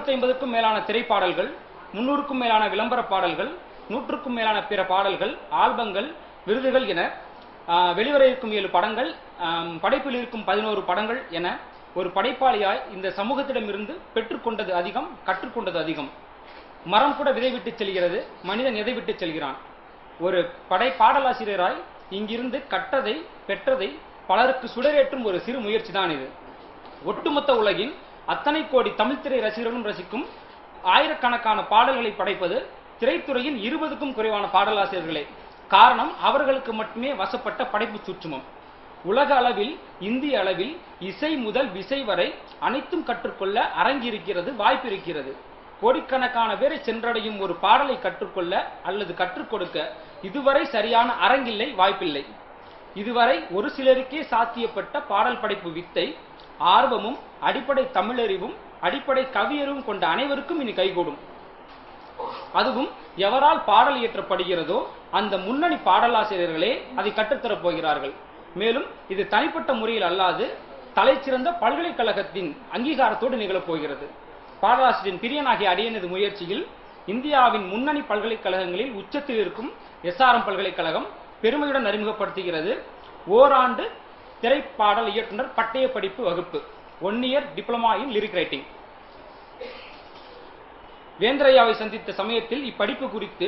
250க்கும் மேலான திரைப்பாடல்கள், 300க்கும் மேலான விளம்பர பாடல்கள், 100க்கும் மேலான பிற பாடல்கள், ஆல்பங்கள், விருதுகள் என வெளிவர இருக்கும் 7 படங்கள், படைப்பில் இருக்கும் 11 படங்கள் என ஒரு படைப்பாளியாய் இந்த சமூகத்திடமிருந்து பெற்றுக்கொண்டது அதிகம், கற்றுக்கொண்டது அதிகம். மரம் கூட விதை விட்டு செல்கிறது, மனிதன் எதை விட்டு செல்கிறான்? ஒரு பாடலாசிரியராய் இங்கிருந்து கற்றதை பெற்றதை பலருக்கு சுடரேற்றும் ஒரு சிறு முயற்சி தான் இது. ஒட்டுமொத்த உலகின் அத்தனை கோடி தமிழ் திரை ரசிகர்களும் ரசிக்கும் ஆயிரக்கணக்கான பாடல்களை படைப்பது திரைத்துறையின் 20க்கும் குறைவான பாடலாசிரியர்களே. காரணம், அவர்களுக்கு மட்டுமே வசப்பட்ட படைப்பு சூட்சுமம். உலக அளவில், இந்திய அளவில் இசை முதல் விசை வரை அனைத்தும் கற்றுக்கொள்ள அரங்கிருக்கிறது, வாய்ப்பு இருக்கிறது. கோடிக்கணக்கான பேரை சென்றடையும் ஒரு பாடலை கற்றுக்கொள்ள அல்லது கற்றுக் கொடுக்க இதுவரை சரியான அரங்கில்லை, வாய்ப்பில்லை. இதுவரை ஒரு சிலருக்கே சாத்தியப்பட்ட பாடல் படைப்பு வித்தை, ஆர்வமும் அடிப்படை தமிழறிவும் அடிப்படை கவியறிவும் கொண்ட அனைவருக்கும் இனி கைகூடும். அதுவும் எவரால் பாடல் இயற்றப்படுகிறதோ அந்த முன்னணி பாடலாசிரியர்களே அதை கற்றுத்தரப் போகிறார்கள். மேலும் இது தனிப்பட்ட முறையில் அல்லாது தலைச்சிறந்த பல்கலைக்கழகத்தின் அங்கீகாரத்தோடு நிகழப் போகிறது. பாடலாசிரியரின் பிரியனாகிய அடியனது முயற்சியில் இந்தியாவின் முன்னணி பல்கலைக்கழகங்களில் உச்சத்தில் இருக்கும் SRM பல்கலைக்கழகம் பெருமையுடன் அறிமுகப்படுத்துகிறது ஓராண்டு திரைப்பாடல் இயக்குனர் பட்டய படிப்பு வகுப்பு, 1 year diploma in lyric writing. வேந்திரையாவை சந்தித்த சமயத்தில் இப்படிப்பு குறித்து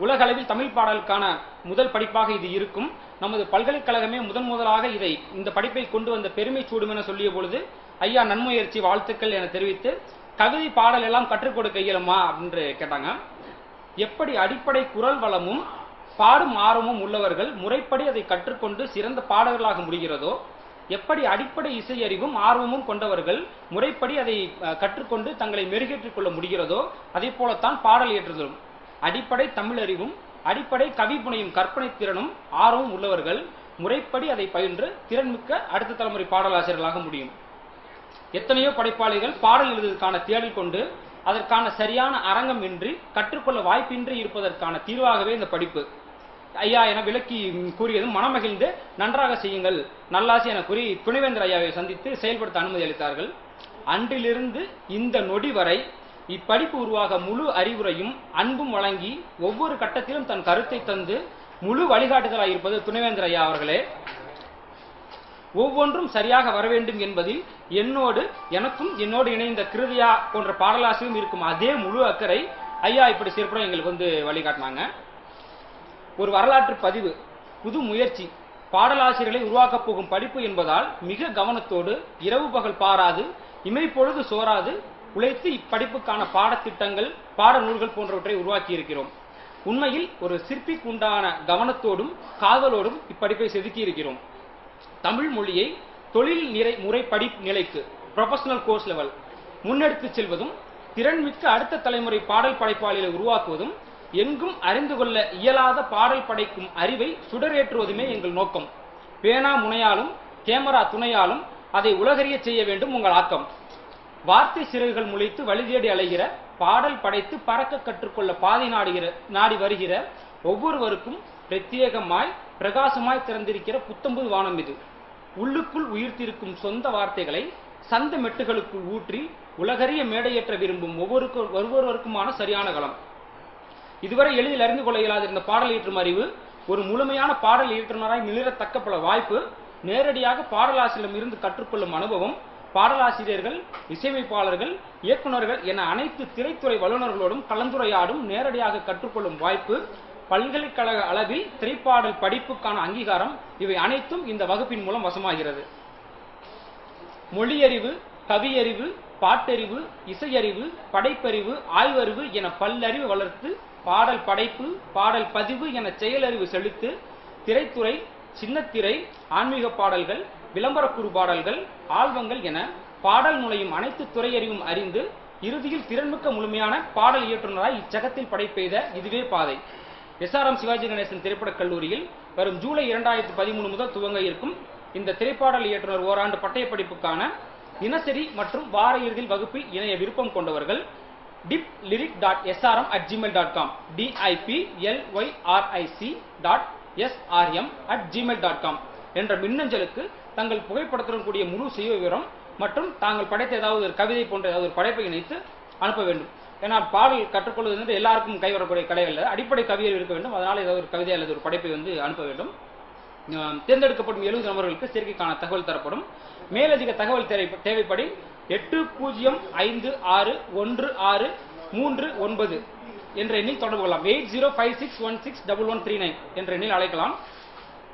உலகளவில் தமிழ் பாடலுக்கான முதல் படிப்பாக இது இருக்கும், நமது பல்கலைக்கழகமே முதலாக இந்த படிப்பை கொண்டு வந்த பெருமை சூடும் என சொல்லிய பொழுது, ஐயா நன்முயற்சி, வாழ்த்துக்கள் என தெரிவித்து, கவிதை பாடல் எல்லாம் கற்றுக் கொடுக்க இயலுமா அப்படின்னு கேட்டாங்க. எப்படி அடிப்படை குரல் வளமும் பாடும் ஆர்வமும் உள்ளவர்கள் முறைப்படி அதை கற்றுக்கொண்டு சிறந்த பாடகர்களாக முடிகிறதோ, எப்படி அடிப்படை இசை அறிவும் ஆர்வமும் கொண்டவர்கள் முறைப்படி அதை கற்றுக்கொண்டு தங்களை மெருகேற்றிக் கொள்ள முடிகிறதோ, அதே போலத்தான் பாடல் இயற்றுதலும். அடிப்படை தமிழறிவும் அடிப்படை கவிப்புனையும் கற்பனை திறனும் ஆர்வமும் உள்ளவர்கள் முறைப்படி அதை பயின்று திறன்மிக்க அடுத்த தலைமுறை பாடலாசிரியர்களாக முடியும். எத்தனையோ படைப்பாளிகள் பாடல் எழுதுவதற்கான தேடல் கொண்டு அதற்கான சரியான அரங்கம் இன்றி கற்றுக்கொள்ள வாய்ப்பின்றி இருப்பதற்கான தீர்வாகவே இந்த படிப்பு. ஐயா என விளக்கி கூறியதும் மனமகிழ்ந்து நன்றாக செய்யுங்கள், நல்லாசி என கூறி துணைவேந்தர் ஐயாவை சந்தித்து செயல்படுத்த அனுமதி அளித்தார்கள். அன்றிலிருந்து இந்த நொடி வரை இப்படிப்பு உருவாக முழு அறிவுரையும் அன்பும் வழங்கி ஒவ்வொரு கட்டத்திலும் தன் கருத்தை தந்து முழு வழிகாட்டுதலாக இருப்பது துணைவேந்தர் ஐயா அவர்களே. ஒவ்வொன்றும் சரியாக வர வேண்டும் என்பதில் எனக்கும் என்னோடு இணைந்த கிருதியா போன்ற பாடலாசிரியும் இருக்கும் அதே முழு அக்கறை ஐயா இப்படி சிறப்புடன் எங்களுக்கு வழிகாட்டினாங்க. ஒரு வரலாற்று பதிவு, புது முயற்சி, பாடலாசிரியர்களை உருவாக்கப் போகும் படிப்பு என்பதால் மிக கவனத்தோடு இரவு பகல் பாராது இமைப்பொழுது சோராது உழைத்து இப்படிப்புக்கான பாடத்திட்டங்கள், பாடநூல்கள் போன்றவற்றை உருவாக்கி இருக்கிறோம். உண்மையில் ஒரு சிற்பிக்கு உண்டான கவனத்தோடும் காதலோடும் இப்படிப்பை செதுக்கி இருக்கிறோம். தமிழ் மொழியை தொழில் முறை படிப்பு நிலைக்கு, ப்ரொஃபஷனல் கோர்ஸ் லெவல் முன்னெடுத்து செல்வதும், திறன்மிக்க அடுத்த தலைமுறை பாடல் படைப்பாளிகளை உருவாக்குவதும், எங்கும் அறிந்து கொள்ள இயலாத பாடல் படைக்கும் அறிவை சுடரேற்றுவதுமே எங்கள் நோக்கம். பேனா முனையாலும் கேமரா துணையாலும் அதை உலகறிய செய்ய வேண்டும் உங்கள் ஆக்கம். வார்த்தை சிறகுகள் முளைத்து வழிதேடி அலைகிற, பாடல் படைத்து பறக்க கற்றுக்கொள்ள பாதை நாடி வருகிற ஒவ்வொருவருக்கும் பிரத்யேகமாய் பிரகாசமாய் திறந்திருக்கிற புத்தம்புது வானம் இது. உள்ளுக்குள் உயிர்த்திருக்கும் சொந்த வார்த்தைகளை சந்த மெட்டுகளுக்குள் ஊற்றி உலகறிய மேடையேற்ற விரும்பும் ஒவ்வொருவருக்குமான சரியான களம். இதுவரை எளிதில் அறிந்து கொள்ள இயலாத இந்த பாடல் இயற்றும் அறிவு, ஒரு முழுமையான பாடல் இயற்றுநராய் மிளிரத்தக்க பல வாய்ப்பு, நேரடியாக பாடலாசிரியரிடம் இருந்து கற்றுக்கொள்ளும் அனுபவம், பாடலாசிரியர்கள், இசையமைப்பாளர்கள், இயக்குநர்கள் என அனைத்து திரைத்துறை வல்லுநர்களோடும் கலந்துரையாடும் நேரடியாக கற்றுக்கொள்ளும் வாய்ப்பு, பல்கலைக்கழக அளவில் திரைப்பாடல் படிப்புக்கான அங்கீகாரம், இவை அனைத்தும் இந்த வகுப்பின் மூலம் வசமாகிறது. மொழியறிவு, கவியறிவு, பாட்டறிவு, இசையறிவு, படைப்பறிவு, ஆய்வறிவு என பல்லறிவு வளர்த்து பாடல் படைப்பு, பாடல் பதிவு என செயலறிவு செலுத்து திரைத்துறை, சின்னத்திரை, ஆன்மீக பாடல்கள், விளம்பர குறு பாடல்கள், ஆல்பங்கள் என பாடல் நுழையும் அனைத்து துறையறிவும் அறிந்து இறுதியில் திறன்மிக்க முழுமையான பாடல் இயற்றுநராய் இச்சகத்தில் படைப்பெய்த இதுவே பாதை. SRM சிவாஜி கணேசன் திரைப்படக் கல்லூரியில் வரும் ஜூலை 2013 முதல் துவங்க இருக்கும் இந்த திரைப்பாடல் இயற்றுனர் ஓராண்டு பட்டய படிப்புக்கான தினசரி மற்றும் வார இறுதியில் வகுப்பில் இணைய விருப்பம் கொண்டவர்கள் diplyric.srm@gmail.com diplyric.srm@gmail.com என்ற மின்னஞ்சலுக்கு தங்கள் புகைப்படத்துடன் கூடிய முழு சுய விவரம் மற்றும் தாங்கள் படைத்த ஏதாவது ஒரு கவிதை போன்ற ஏதாவது ஒரு படைப்பை இணைத்து அனுப்ப வேண்டும். ஏன்னா பாடல் கற்றுக்கொள்வது வந்து எல்லாருக்கும் கைவரக்கூடிய கலைகள் அடிப்படை கவியல் இருக்க வேண்டும். அதனால ஏதாவது ஒரு கவிதை அல்லது ஒரு படைப்பை வந்து அனுப்ப வேண்டும். தேர்ந்தெடுக்கப்படும் 70 நபர்களுக்கு சேர்க்கைக்கான தகவல் தரப்படும். மேலதிக தகவல் தேவைப்படி 80561639 என்ற எண்ணில் தொடர்பு கொள்ளலாம். 8056161139 என்ற எண்ணில் அழைக்கலாம்.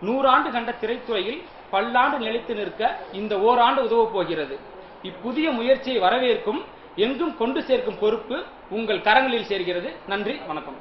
100 ஆண்டு கண்ட திரைத்துறையில் பல்லாண்டு நிலைத்து நிற்க இந்த ஓராண்டு உதவப் போகிறது. இப்புதிய முயற்சியை வரவேற்கும், எங்கும் கொண்டு சேர்க்கும் பொறுப்பு உங்கள் கரங்களில் சேர்கிறது. நன்றி, வணக்கம்.